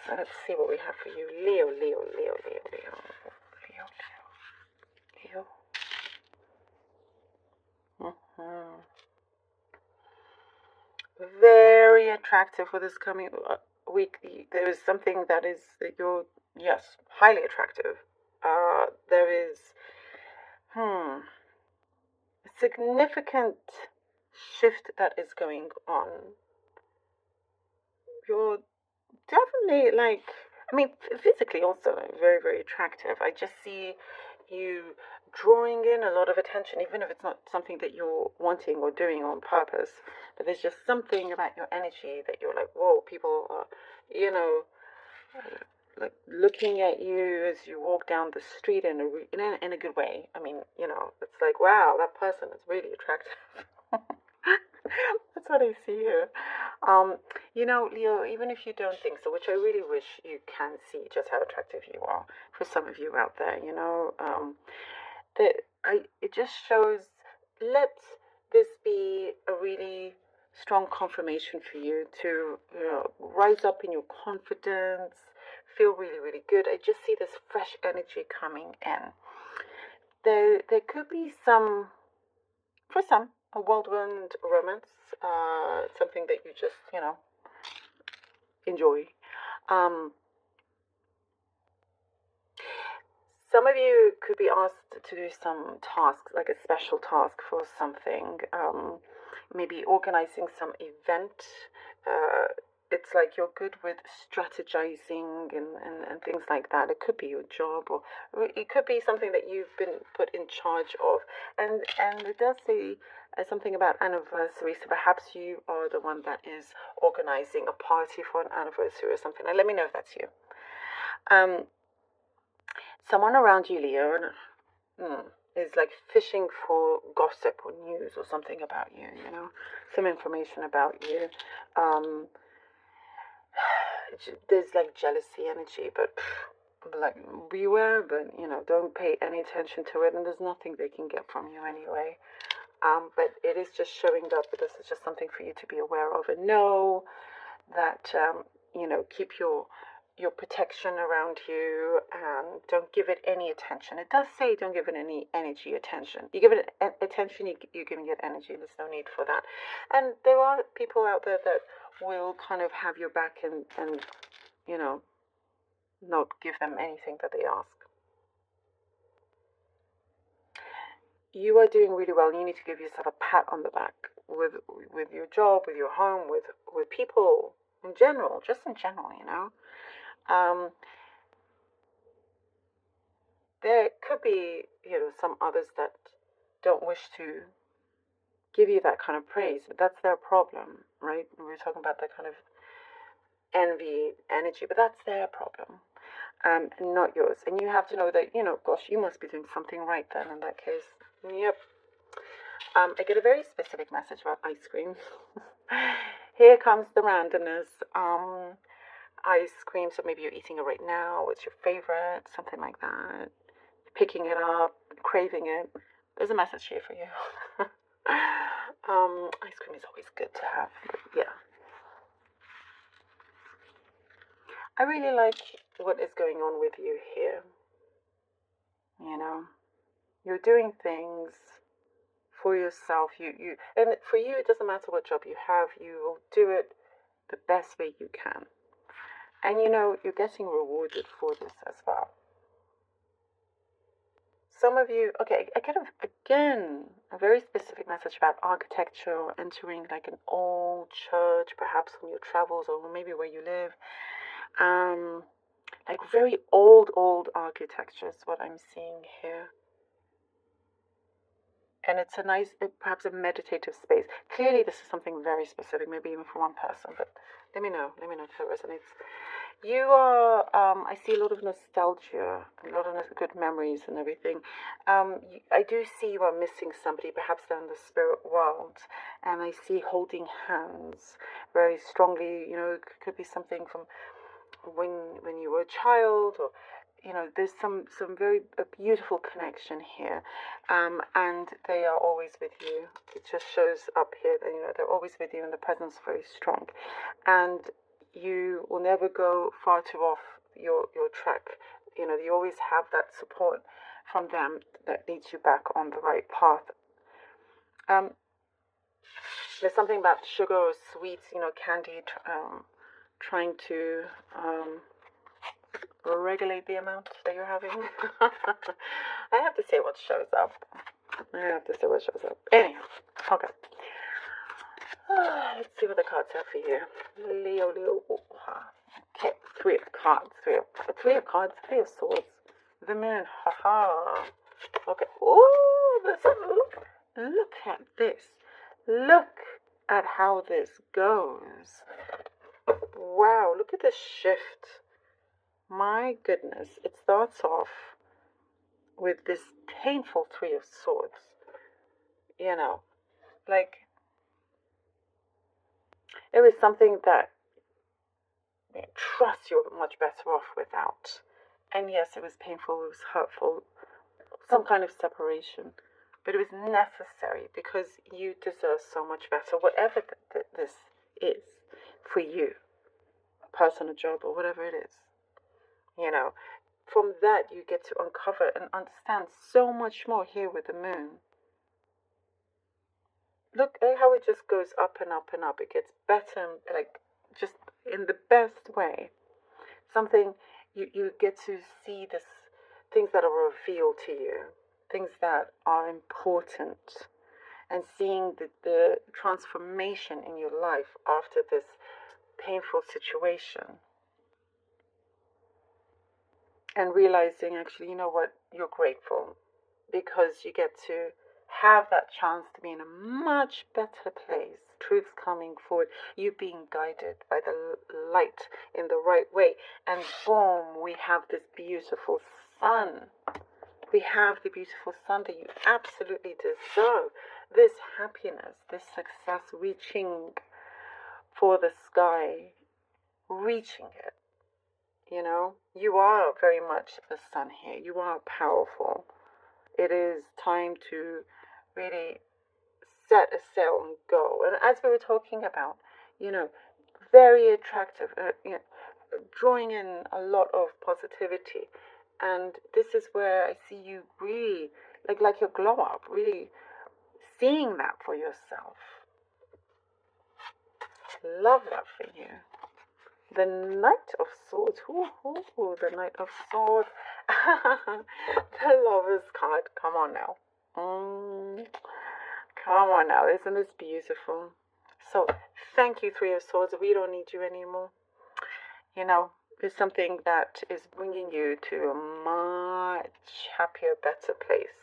So let's see what we have for you. Leo, Leo, Leo, Leo, Leo, Leo, Leo, Leo. Very attractive for this coming week. There is something that is that you're, yes, highly attractive. There is a significant shift that is going on. You're definitely like, I mean, physically also very, very attractive. I just see you drawing in a lot of attention, even if it's not something that you're wanting or doing on purpose. But there's just something about your energy that you're like, whoa, people are, you know, like looking at you as you walk down the street in a good way. I mean, you know, it's like, wow, that person is really attractive. That's what I see here. You know, Leo, even if you don't think so, which I really wish you can see just how attractive you are for some of you out there, you know, it just shows, let this be a really strong confirmation for you to, you know, rise up in your confidence, feel really, really good. I just see this fresh energy coming in. There could be some, for some, a whirlwind romance, something that you just, you know, enjoy. Some of you could be asked to do some tasks, like a special task for something, maybe organizing some event. It's like you're good with strategizing and things like that. It could be your job, or it could be something that you've been put in charge of. And it does say something about anniversary, so perhaps you are the one that is organizing a party for an anniversary or something. Now, let me know if that's you. Someone around you, Leo, is like fishing for gossip or news or something about you, you know, some information about you. There's like jealousy energy, but like beware, but you know, don't pay any attention to it, and there's nothing they can get from you anyway. But it is just showing up, but this is just something for you to be aware of and know that, you know, keep your protection around you and don't give it any attention. It does say don't give it any energy attention. You give it attention, you're giving it energy. There's no need for that. And there are people out there that will kind of have your back and you know, not give them anything that they ask. You are doing really well. You need to give yourself a pat on the back with your job, with your home, with people in general, just in general, you know. There could be, you know, some others that don't wish to give you that kind of praise, but that's their problem, right? We were talking about that kind of envy energy, but that's their problem, not yours. And you have to know that, you know, gosh, you must be doing something right then in that case. Yep. I get a very specific message about ice cream. Here comes the randomness. Ice cream, so maybe you're eating it right now. What's your favorite? Something like that. Picking it up, craving it. There's a message here for you. Ice cream is always good to have, but yeah. I really like what is going on with you here. You know, you're doing things for yourself. And for you, it doesn't matter what job you have. You will do it the best way you can. And you know, you're getting rewarded for this as well. Some of you, okay, I get again a very specific message about architecture, entering like an old church, perhaps from your travels or maybe where you live. Like very old architecture is what I'm seeing here. And it's a nice, perhaps a meditative space. Clearly, this is something very specific, maybe even for one person, but let me know if it resonates. You are, I see a lot of nostalgia, a lot of good memories and everything. I do see you are missing somebody, perhaps they're in the spirit world, and I see holding hands very strongly. You know, it could be something from when you were a child, or you know, there's some very beautiful connection here, and they are always with you. It just shows up here that, you know, they're always with you, and the presence is very strong. And you will never go far too off your track. You know, you always have that support from them that leads you back on the right path. There's something about sugar or sweets, you know, candy, trying to regulate the amount that you're having. I have to say what shows up. Anyhow, okay. Let's see what the cards have for you. Leo. Okay, three of cards. Three of swords. The moon. Haha. Okay. Oh, look at this. Look at how this goes. Wow, look at this shift. My goodness. It starts off with this painful Three of Swords. You know, like, it was something that trust you're much better off without. And yes, it was painful, it was hurtful, some kind of separation. But it was necessary because you deserve so much better, whatever this is for you, a person, a job, or whatever it is. You know, from that you get to uncover and understand so much more here with the moon. Look at how it just goes up and up and up. It gets better, like, just in the best way. Something you get to see this, things that are revealed to you, things that are important, and seeing the transformation in your life after this painful situation. And realizing, actually, you know what, you're grateful because you get to have that chance to be in a much better place. Truth's coming forward. You being guided by the light in the right way. And boom, we have this beautiful sun. We have the beautiful sun that you absolutely deserve. This happiness, this success, reaching for the sky, reaching it. You know, you are very much the sun here. You are powerful. It is time to really set a sail and go. And as we were talking about, you know, very attractive, you know, drawing in a lot of positivity. And this is where I see you really, like your glow up, really seeing that for yourself. Love that for you. The Knight of Swords. Ooh, the Knight of Swords. The Lover's card. Come on now. Come on now. Isn't this beautiful? So, thank you, Three of Swords. We don't need you anymore. You know, it's something that is bringing you to a much happier, better place.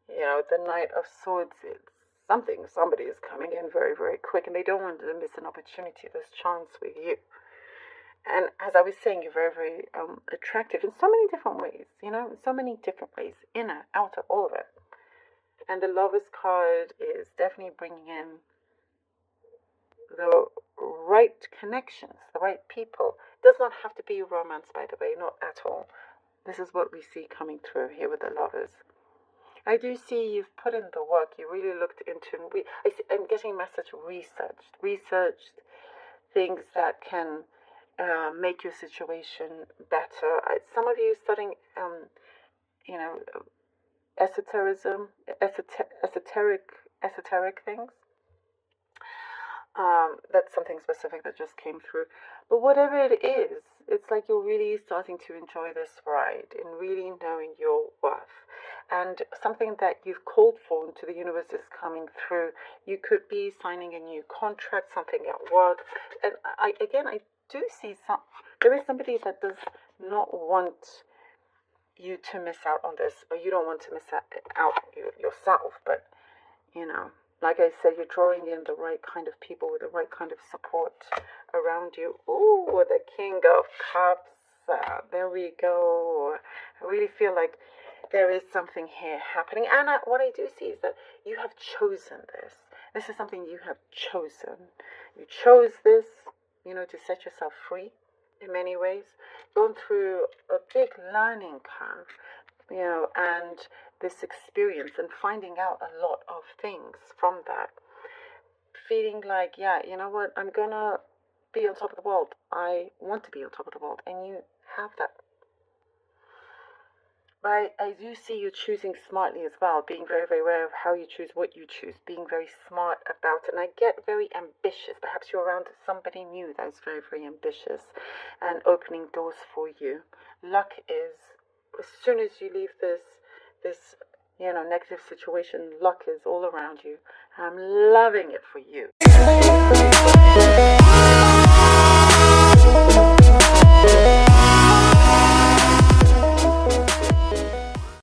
You know, the Knight of Swords is somebody is coming in very, very quick, and they don't want to miss an opportunity, this chance with you. And as I was saying, you're very, very attractive in so many different ways, you know, in so many different ways, inner, outer, all of it. And the Lover's card is definitely bringing in the right connections, the right people. It does not have to be romance, by the way, not at all. This is what we see coming through here with the Lovers. I do see you've put in the work. You really looked into, I'm getting a message, researched things that can make your situation better. Some of you studying, you know, esoteric things. That's something specific that just came through. But whatever it is, it's like you're really starting to enjoy this ride and really knowing your worth. And something that you've called for into the universe is coming through. You could be signing a new contract, something at work. And I do see there is somebody that does not want you to miss out on this, or you don't want to miss out yourself. But, you know, like I said, you're drawing in the right kind of people with the right kind of support around you. Ooh, the King of Cups. There we go. I really feel like there is something here happening. And what I do see is that you have chosen this. This is something you have chosen. You chose this, you know, to set yourself free in many ways. Gone through a big learning curve, you know, and this experience and finding out a lot of things from that. Feeling like, yeah, you know what, I'm gonna be on top of the world. I want to be on top of the world, and you have that. But I do see you choosing smartly as well, being very, very aware of how you choose, what you choose, being very smart about it. And I get very ambitious. Perhaps you're around somebody new that's very, very ambitious and opening doors for you. Luck is, as soon as you leave this negative situation, luck is all around you. I'm loving it for you.